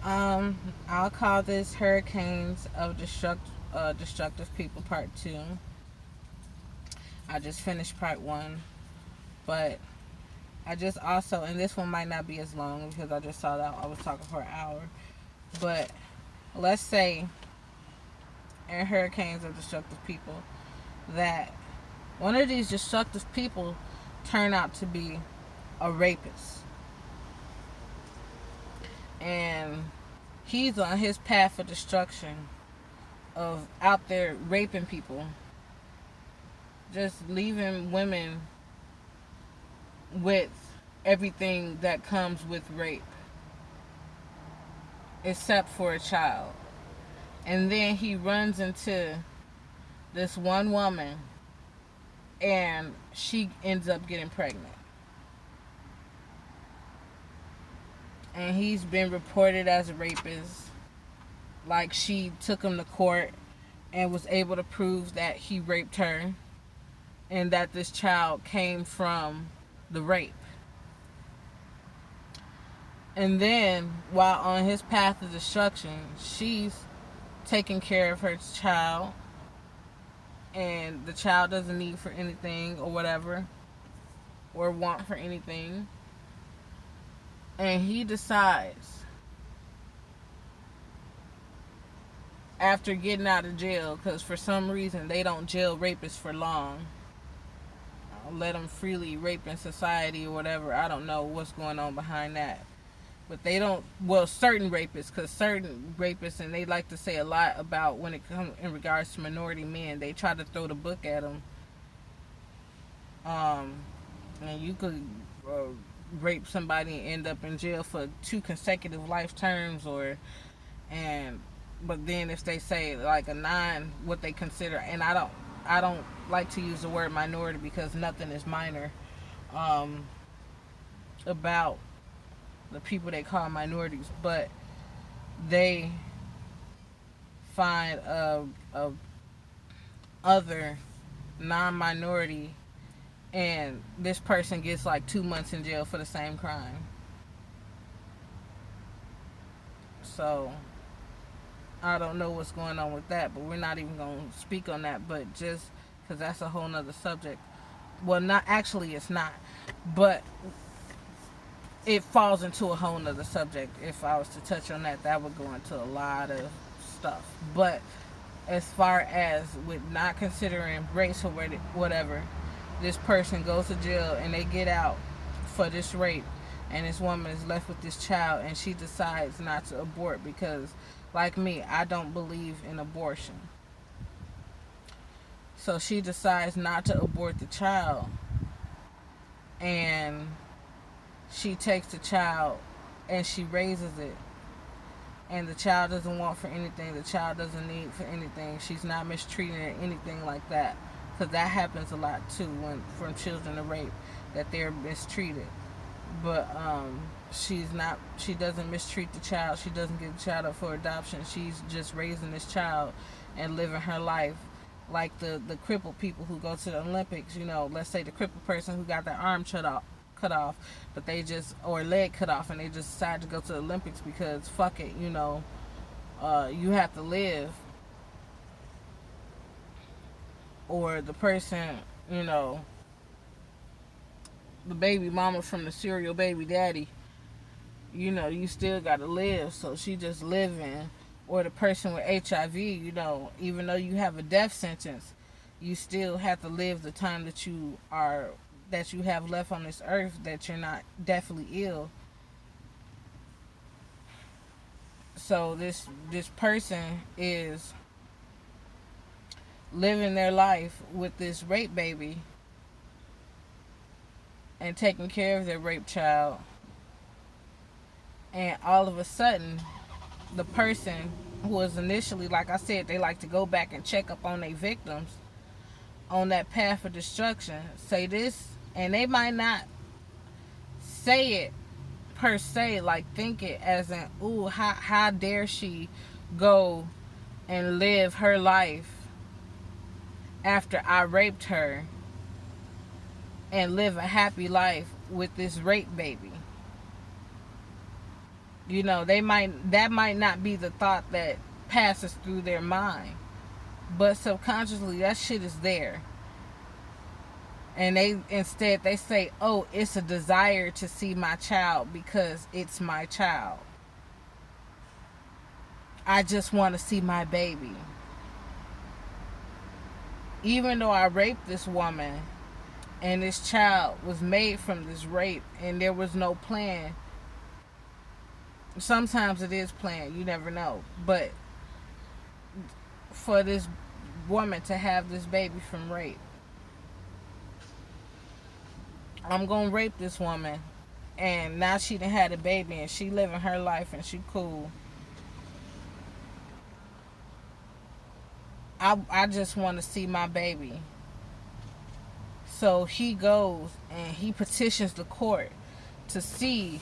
Um, I'll call this Hurricanes of Destructive People Part 2. I just finished Part 1, but I just also, and this one might not be as long because I just saw that I was talking for an hour, but let's say in Hurricanes of Destructive People that one of these destructive people turn out to be a rapist, and he's on his path of destruction of out there raping people, just leaving women with everything that comes with rape except for a child. And then he runs into this one woman and she ends up getting pregnant. And he's been reported as a rapist. Like, she took him to court and was able to prove that he raped her and that this child came from the rape. And then, while on his path of destruction, she's taking care of her child, and the child doesn't need for anything or whatever, or want for anything. And he decides, after getting out of jail, because for some reason they don't jail rapists for long, let them freely rape in society or whatever. I don't know what's going on behind that. But they don't, well, certain rapists, because certain rapists, and they like to say a lot about when it comes in regards to minority men, they try to throw the book at them. Um, and you could uh, rape somebody and end up in jail for 2 consecutive life terms, or, and, but then if they say like a nine, what they consider, and I don't like to use the word minority because nothing is minor, um, about the people they call minorities, but they find a other non-minority, and this person gets like 2 months in jail for the same crime. So I don't know what's going on with that, but we're not even going to speak on that. But just because that's a whole nother subject. Well, not actually, it's not, but it falls into a whole nother subject. If I was to touch on that, that would go into a lot of stuff. But as far as with not considering race or whatever, this person goes to jail and they get out for this rape, and this woman is left with this child, and she decides not to abort because, like me, I don't believe in abortion. So she decides not to abort the child, and she takes the child and she raises it, and the child doesn't want for anything, the child doesn't need for anything, she's not mistreated or anything like that, because that happens a lot too when from children to rape, that they're mistreated. But she doesn't mistreat the child, she doesn't give the child up for adoption, she's just raising this child and living her life like the crippled people who go to the Olympics. Let's say the crippled person who got their arm cut off, but they just, or leg cut off, and they just decide to go to the Olympics because fuck it, you have to live. Or the person, you know, the baby mama from the serial baby daddy, you still gotta live, so she just living. Or the person with HIV, even though you have a death sentence, you still have to live the time that you have left on this earth, that you're not deathly ill. So this person is living their life with this rape baby and taking care of their rape child, and all of a sudden the person who was initially, like I said, they like to go back and check up on their victims on that path of destruction, say this, and they might not say it per se, like think it as in, ooh, how dare she go and live her life after I raped her and live a happy life with this rape baby. You know, that might not be the thought that passes through their mind, but subconsciously that shit is there. And they say, "Oh, it's a desire to see my child because it's my child. I just want to see my baby." Even though I raped this woman and this child was made from this rape and there was no plan, sometimes it is planned, you never know, but for this woman to have this baby from rape, I'm gonna rape this woman, and now she done had a baby and she living her life and she cool. I just want to see my baby. So he goes and he petitions the court to see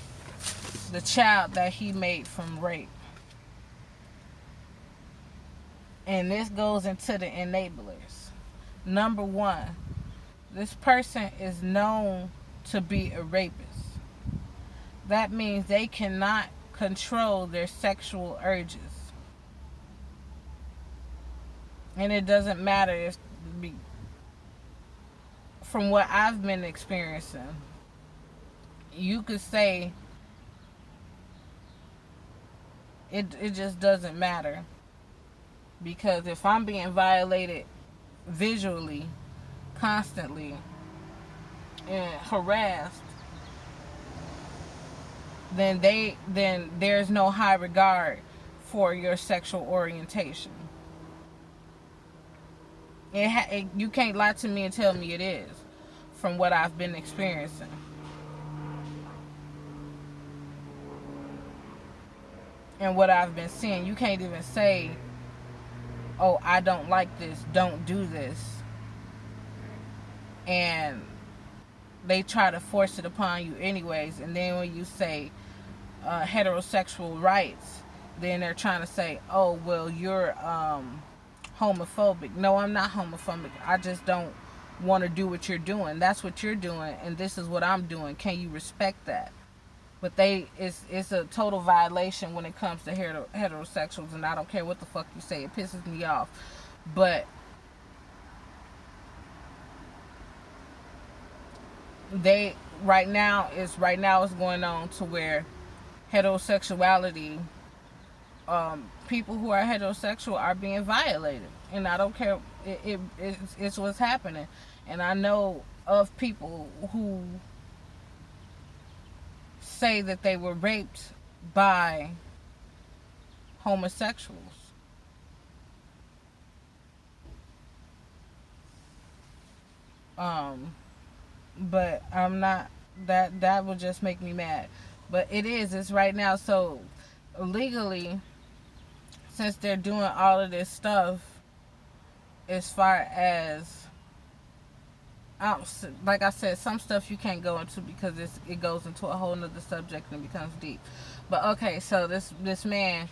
the child that he made from rape. And this goes into the enablers. Number one, this person is known to be a rapist. That means they cannot control their sexual urges. And it doesn't matter if, from what I've been experiencing, you could say it just doesn't matter. Because if I'm being violated visually, constantly, and harassed, then there's no high regard for your sexual orientation. You can't lie to me and tell me it is, from what I've been experiencing. And what I've been seeing, you can't even say, "Oh, I don't like this, don't do this," and they try to force it upon you anyways. And then when you say heterosexual rights, then they're trying to say, "Oh, well, you're homophobic." No, I'm not homophobic. I just don't want to do what you're doing. That's what you're doing, and this is what I'm doing. Can you respect that? But it's a total violation when it comes to heterosexuals, and I don't care what the fuck you say. It pisses me off. But they right now it's going on to where heterosexuality, people who are heterosexual are being violated, and I don't care. It's what's happening, and I know of people who say that they were raped by homosexuals. Um, but I'm not. That would just make me mad. But it's right now. So legally, since they're doing all of this stuff, as far as like I said, some stuff you can't go into because it goes into a whole nother subject and becomes deep. But okay, so this man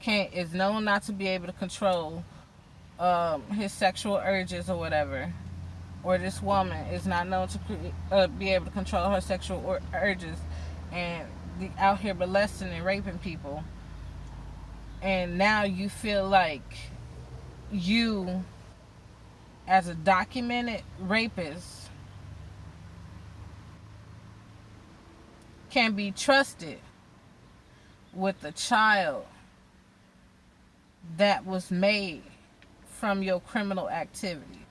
is known not to be able to control his sexual urges or whatever, or this woman is not known to be able to control her sexual urges, and out here molesting and raping people. And now you feel like you, as a documented rapist, can be trusted with a child that was made from your criminal activity.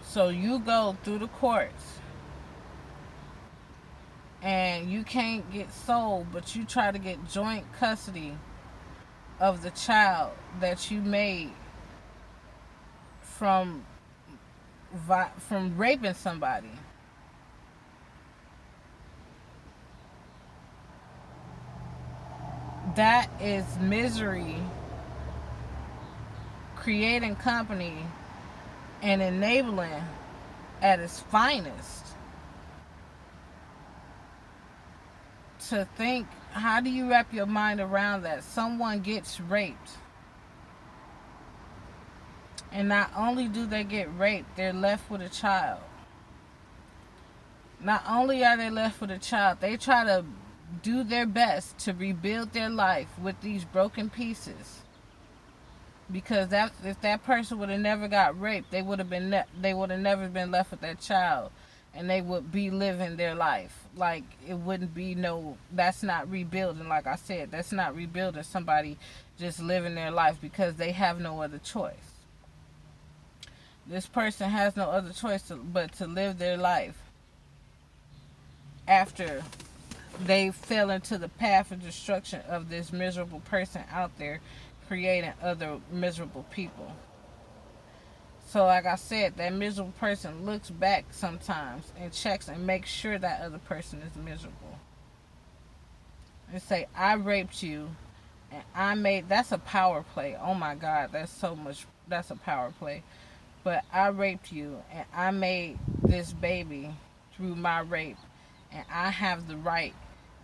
So you go through the courts and you can't get sold, but you try to get joint custody of the child that you made from raping somebody. That is misery creating company and enabling at its finest. To think, how do you wrap your mind around that? Someone gets raped And not only do they get raped, they're left with a child. Not only are they left with a child, they try to do their best to rebuild their life with these broken pieces. Because if that person would have never got raped, they would have never been left with that child, and they would be living their life. Like, it wouldn't be no, that's not rebuilding. Like I said, that's not rebuilding somebody just living their life because they have no other choice. This person has no other choice but to live their life after they fell into the path of destruction of this miserable person out there creating other miserable people. So like I said, that miserable person looks back sometimes and checks and makes sure that other person is miserable. And say, I raped you and that's a power play. Oh my God, that's a power play. But I raped you and I made this baby through my rape, and I have the right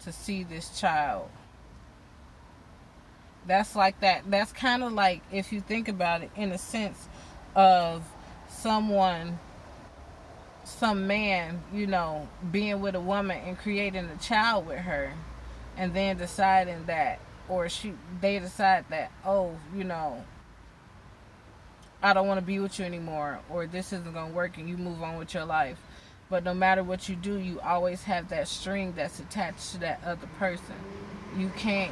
to see this child. That's like that. That's kind of like, if you think about it, in a sense of some man, being with a woman and creating a child with her, and then deciding that, or they decide that, oh, I don't want to be with you anymore, or this isn't going to work, and you move on with your life. But no matter what you do, you always have that string that's attached to that other person. You can't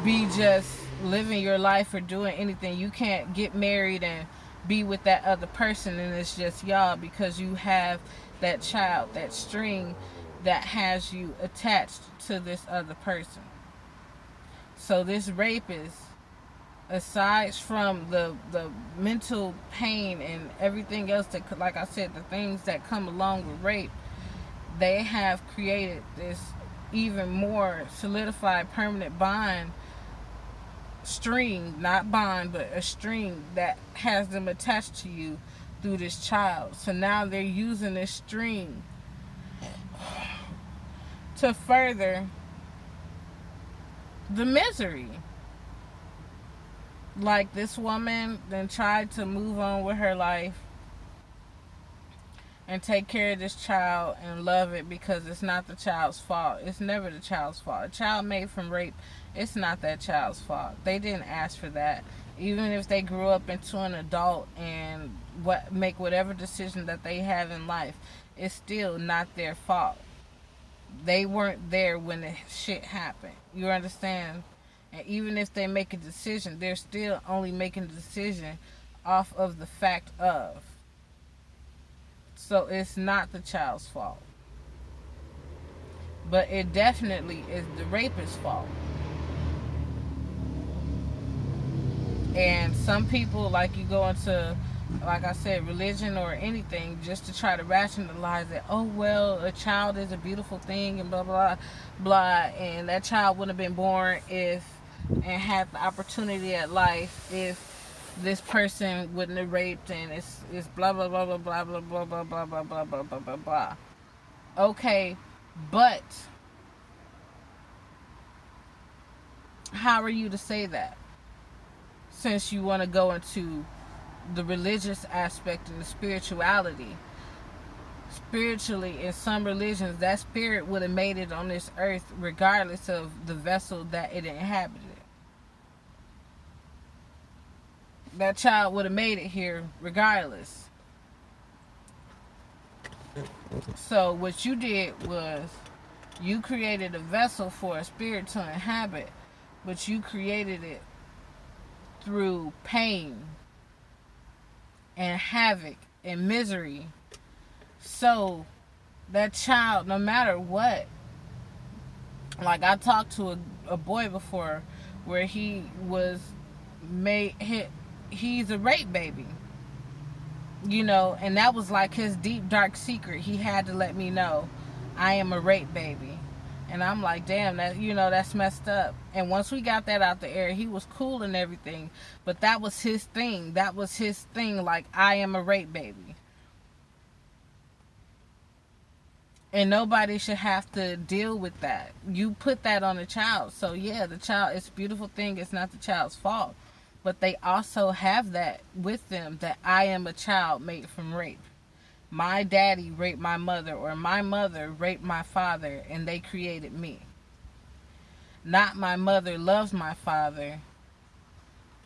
be just living your life or doing anything. You can't get married and be with that other person and it's just y'all, because you have that child, that string that has you attached to this other person. So this rapist, aside from the mental pain and everything else that, like I said, the things that come along with rape, they have created this even more solidified permanent bond string, not bond, but a string that has them attached to you through this child. So now they're using this string to further the misery. Like, this woman then tried to move on with her life and take care of this child and love it, because it's not the child's fault. It's never the child's fault. A child made from rape, it's not that child's fault. They didn't ask for that. Even if they grew up into an adult and make whatever decision that they have in life, it's still not their fault. They weren't there when the shit happened. You understand? And even if they make a decision, they're still only making a decision off of the fact of. So it's not the child's fault. But it definitely is the rapist's fault. And some people, like, you go into, like I said, religion or anything, just to try to rationalize it. Oh, well, a child is a beautiful thing and blah, blah, blah. And that child wouldn't have been born and had the opportunity at life if this person wouldn't have raped, and it's blah, blah, blah, blah, blah, blah, blah, blah, blah, blah, blah, blah, blah, blah, blah. Okay, but how are you to say that? Since you want to go into the religious aspect and the spirituality. Spiritually, in some religions, that spirit would have made it on this earth regardless of the vessel that it inhabited. That child would have made it here regardless. So what you did was, you created a vessel for a spirit to inhabit, but you created it through pain and havoc and misery. So that child, no matter what, like, I talked to a boy before where he was he's a rape baby, and that was like his deep dark secret. He had to let me know, I am a rape baby. And I'm like, damn, that's messed up. And once we got that out the air, he was cool and everything, but that was his thing. Like, I am a rape baby. And nobody should have to deal with that. You put that on the child. So yeah, the child, it's a beautiful thing. It's not the child's fault. but they also have that with them, that I am a child made from rape. My daddy raped my mother, or my mother raped my father, and they created me. Not my mother loves my father,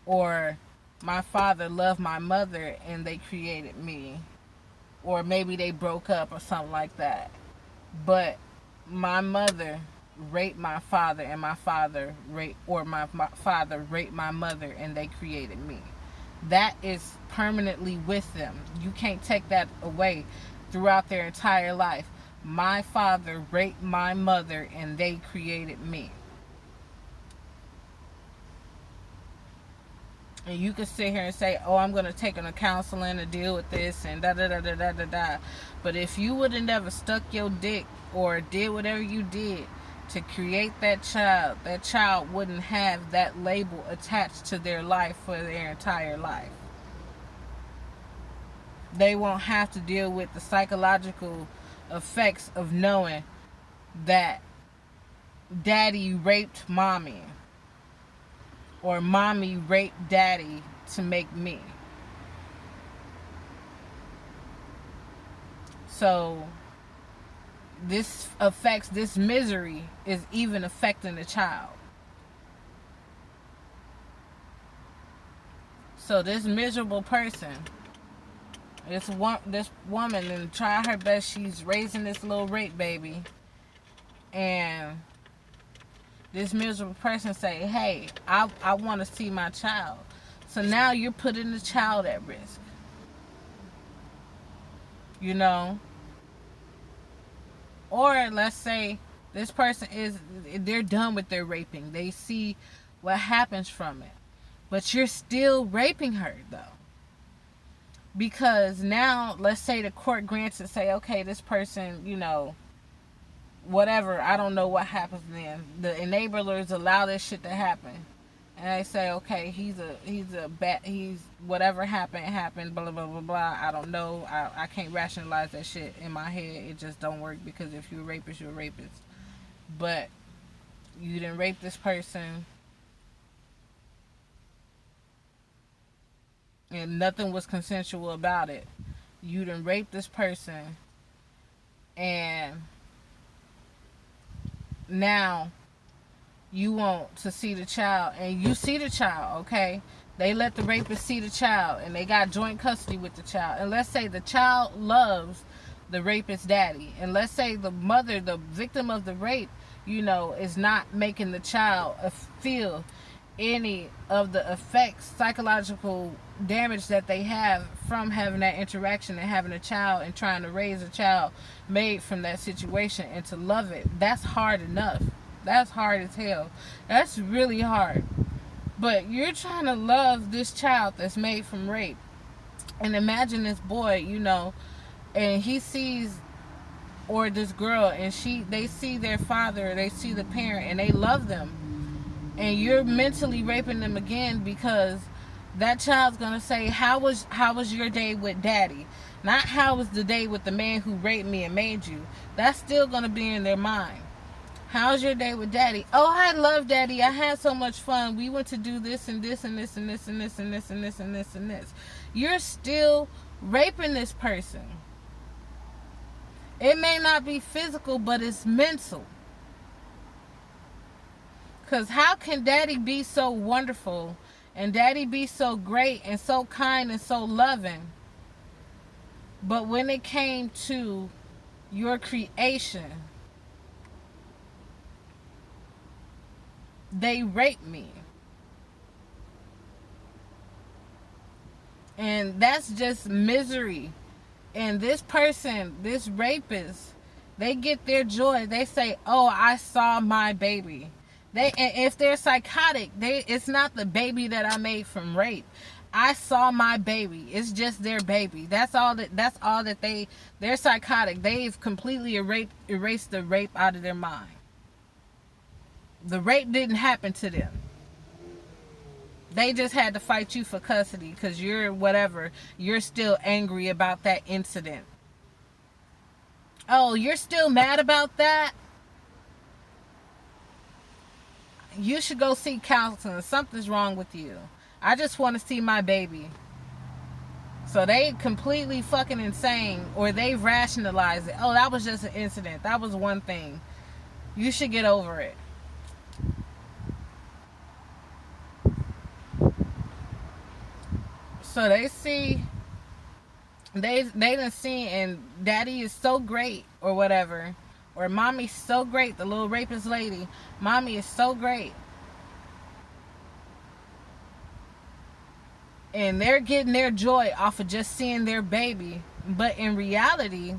or my father loved my mother and they created me, or maybe they broke up or something like that. But my mother raped my father, and my father raped, or my father raped my mother, and they created me. That is permanently with them. You can't take that away throughout their entire life. My father raped my mother, and they created me. And you can sit here and say, oh, I'm going to take them to counseling to deal with this and da da da da da da da. But if you would have never stuck your dick or did whatever you did to create that child wouldn't have that label attached to their life for their entire life. They won't have to deal with the psychological effects of knowing that daddy raped mommy, or mommy raped daddy to make me. So this misery is even affecting the child. So this miserable person, this woman, and try her best, she's raising this little rape baby, and this miserable person say, hey, I want to see my child. So now you're putting the child at risk. You know? Or let's say this person they're done with their raping. They see what happens from it. But you're still raping her, though. Because now, let's say the court grants and say, okay, this person, whatever, I don't know what happens then. The enablers allow this shit to happen. And they say, okay, he's whatever happened, blah, blah, blah, blah. I don't know. I can't rationalize that shit in my head. It just don't work, because if you're a rapist, you're a rapist. But you didn't rape this person, and nothing was consensual about it. You didn't rape this person, and now you want to see the child, and you see the child, okay? They let the rapist see the child, and they got joint custody with the child. And let's say the child loves the rapist daddy, and let's say the mother, the victim of the rape, is not making the child feel any of the effects, psychological damage that they have from having that interaction and having a child and trying to raise a child made from that situation and to love it. That's hard enough. That's hard as hell. That's really hard. But you're trying to love this child that's made from rape. And imagine this boy, and he sees, or this girl, and they see their father, they see the parent, and they love them. And you're mentally raping them again, because that child's gonna say, how was your day with daddy? Not how was the day with the man who raped me and made you. That's still gonna be in their mind. How's your day with daddy? Oh, I love daddy. I had so much fun. We went to do this and this and this and this and this and this and this and this and this. You're still raping this person. It may not be physical, but it's mental. Because how can daddy be so wonderful and daddy be so great and so kind and so loving, but when it came to your creation, they raped me? And that's just misery. And this person, this rapist, they get their joy. They say, oh, I saw my baby. And if they're psychotic, it's not the baby that I made from rape. I saw my baby. It's just their baby. That's all that they're psychotic. They've completely erased the rape out of their mind. The rape didn't happen to them. They just had to fight you for custody because you're still angry about that incident. Oh, you're still mad about that? You should go seek counseling. Something's wrong with you. I just want to see my baby. So they completely fucking insane, or they rationalize it. Oh, that was just an incident. That was one thing. You should get over it. So they see, they done seen, and daddy is so great or whatever, or mommy's so great, the little rapist lady, mommy is so great, and they're getting their joy off of just seeing their baby, but in reality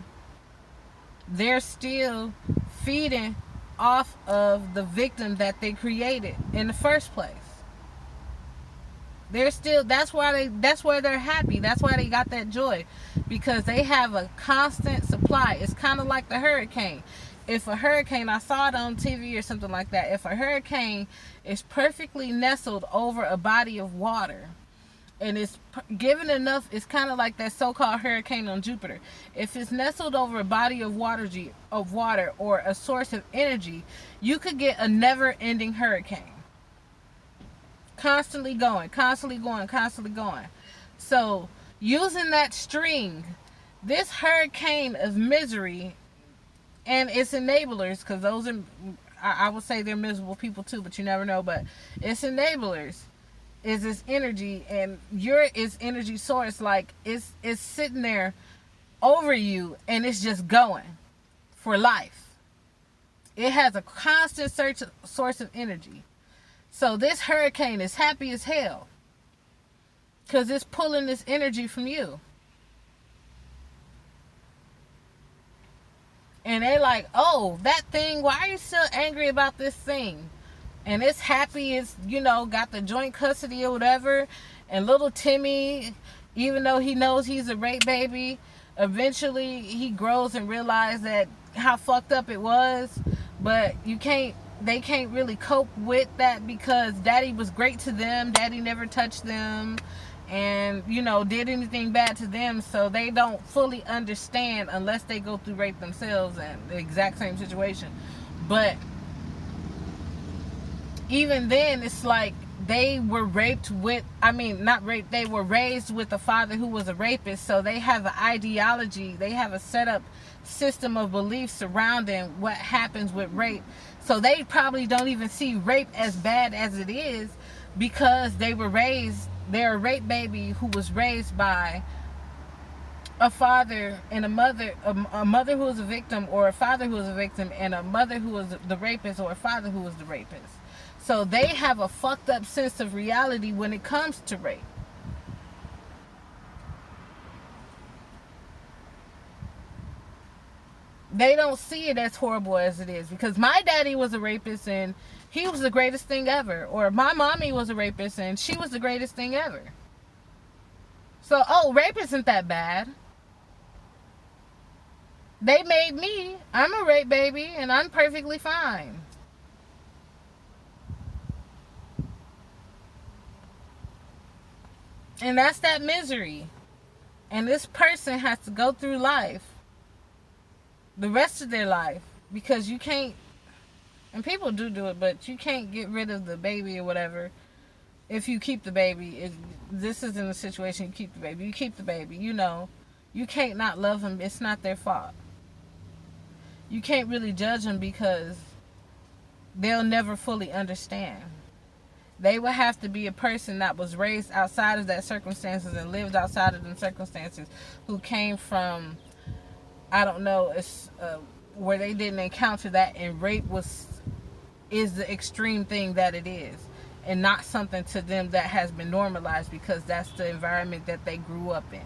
they're still feeding off of the victim that they created in the first place. They're still, that's why they're happy. That's why they got that joy, because they have a constant supply. It's kind of like the hurricane. If a hurricane, I saw it on TV or something like that, if a hurricane is perfectly nestled over a body of water, and it's given enough, it's kind of like that so-called hurricane on Jupiter. If it's nestled over a body of water or a source of energy, you could get a never-ending hurricane. Constantly going, constantly going, constantly going. So, using that string, this hurricane of misery and its enablers, because those are, I would say they're miserable people too, but you never know, but its enablers is this energy, and your its energy source, like it's sitting there over you, and it's just going for life. It has a constant source of energy. So this hurricane is happy as hell because it's pulling this energy from you. And they like, oh, that thing, why are you still angry about this thing? And it's happy, it's, got the joint custody or whatever. And little Timmy, even though he knows he's a rape baby, eventually he grows and realizes that how fucked up it was. But they can't really cope with that because daddy was great to them. Daddy never touched them and, did anything bad to them. So they don't fully understand unless they go through rape themselves and the exact same situation. But even then, it's like they were raped with, not raped, they were raised with a father who was a rapist. So they have an ideology, they have a set up system of beliefs surrounding what happens with rape. So they probably don't even see rape as bad as it is because they're a rape baby who was raised by a father and a mother who was a victim, or a father who was a victim, and a mother who was the rapist, or a father who was the rapist. So they have a fucked up sense of reality when it comes to rape. They don't see it as horrible as it is, because my daddy was a rapist and he was the greatest thing ever, or my mommy was a rapist and she was the greatest thing ever. So, rape isn't that bad. They made me. I'm a rape baby and I'm perfectly fine. And that's that misery. And this person has to go through life, the rest of their life, because you can't, and people do it, but you can't get rid of the baby or whatever if you keep the baby. This isn't a situation you keep the baby. You keep the baby, you can't not love them. It's not their fault. You can't really judge them because they'll never fully understand. They would have to be a person that was raised outside of that circumstances and lived outside of them circumstances, who came from, I don't know, where they didn't encounter that, and rape is the extreme thing that it is, and not something to them that has been normalized because that's the environment that they grew up in.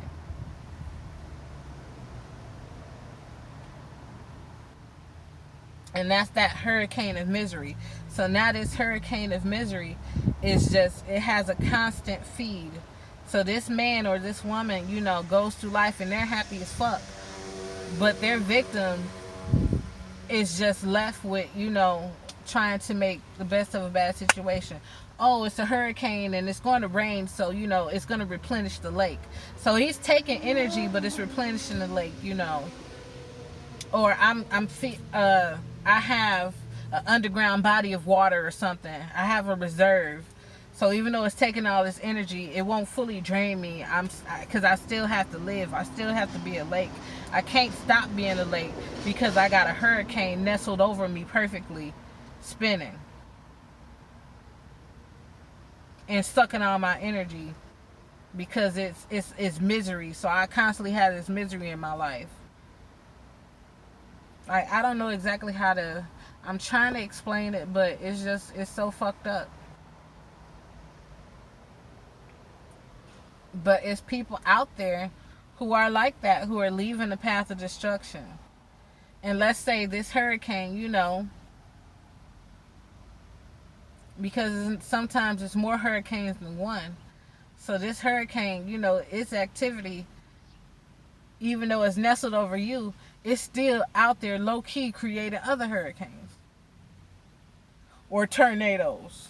And that's that hurricane of misery. So now this hurricane of misery is just, it has a constant feed. So this man or this woman, goes through life and they're happy as fuck. But their victim is just left with, trying to make the best of a bad situation. Oh, it's a hurricane and it's going to rain, so, it's going to replenish the lake. So he's taking energy, but it's replenishing the lake, Or I have an underground body of water or something. I have a reserve. So even though it's taking all this energy, it won't fully drain me. Because I still have to live. I still have to be a lake. I can't stop being a lake because I got a hurricane nestled over me perfectly, spinning and sucking all my energy because it's misery. So I constantly have this misery in my life. Like, I don't know exactly how to. I'm trying to explain it, but it's so fucked up. But it's people out there who are like that, who are leaving the path of destruction. And let's say this hurricane, because sometimes it's more hurricanes than one. So this hurricane, its activity, even though it's nestled over you, it's still out there low key creating other hurricanes or tornadoes,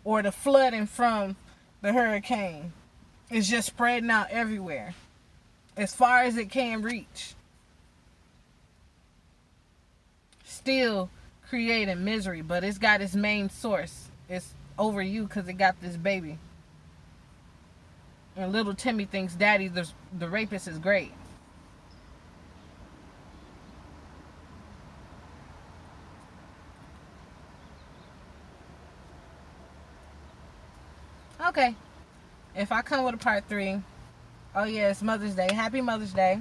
or the flooding from the hurricane is just spreading out everywhere as far as it can reach, still creating misery. But it's got its main source. It's over you because it got this baby. And little Timmy thinks daddy, the rapist, is great. Okay. If I come with a part 3, oh yeah, it's Mother's Day. Happy Mother's Day.